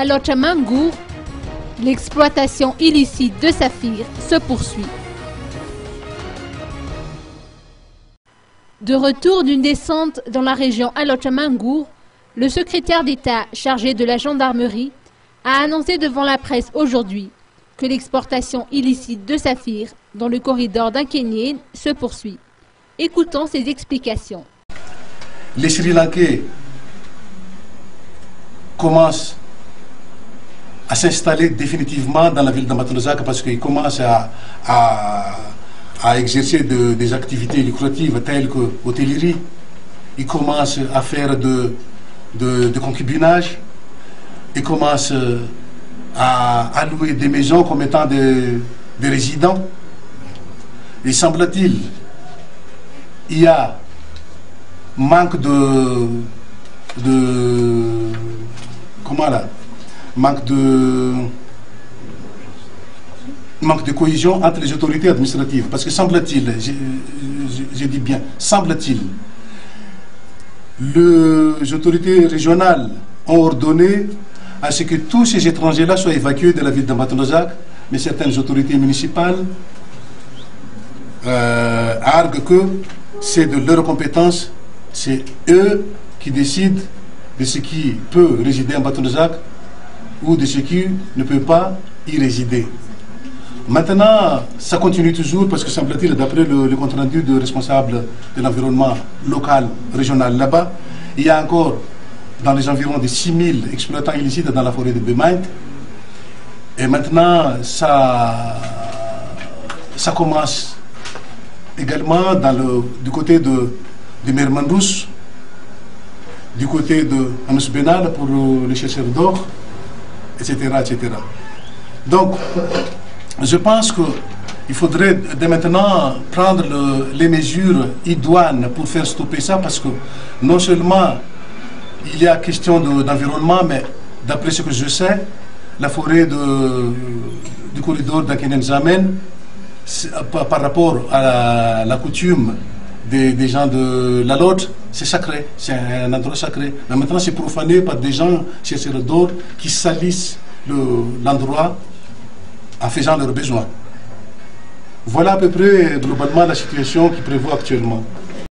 À Lochamangour, l'exploitation illicite de saphirs se poursuit. De retour d'une descente dans la région Alochamangour, le secrétaire d'État chargé de la gendarmerie a annoncé devant la presse aujourd'hui que l'exportation illicite de saphirs dans le corridor d'Inkenyene se poursuit. Écoutons ses explications. Les Sri Lankais commencent à s'installer définitivement dans la ville d'Ambatondozaka parce qu'ils commencent à exercer des activités lucratives telles que l'hôtellerie. Ils commencent à faire de concubinage. Ils commencent à louer des maisons comme étant des résidents. Et semble-t-il, il y a manque manque de cohésion entre les autorités administratives. Parce que semble-t-il, je dis bien, semble-t-il, les autorités régionales ont ordonné à ce que tous ces étrangers-là soient évacués de la ville d'Ambatondozaka, mais certaines autorités municipales arguent que c'est de leur compétence, c'est eux qui décident de ce qui peut résider en Ambatondozaka ou de ce qui ne peut pas y résider. Maintenant, ça continue toujours parce que semble-t-il, d'après le compte-rendu de responsable de l'environnement local, régional là-bas, il y a encore dans les environs de 6000 exploitants illicites dans la forêt de Bemaint. Et maintenant, ça commence également du côté de Mermandous, du côté de Anus Benal pour les chercheurs d'or, etc., etc. Donc, je pense qu'il faudrait dès maintenant prendre les mesures idoines pour faire stopper ça, parce que non seulement il y a question d'environnement, mais d'après ce que je sais, la forêt du corridor d'Inkenyene par rapport à la coutume des gens de la Lodge, c'est sacré, c'est un endroit sacré. Mais maintenant c'est profané par des gens chercheurs d'or qui salissent l'endroit en faisant leurs besoins. Voilà à peu près globalement la situation qui prévaut actuellement.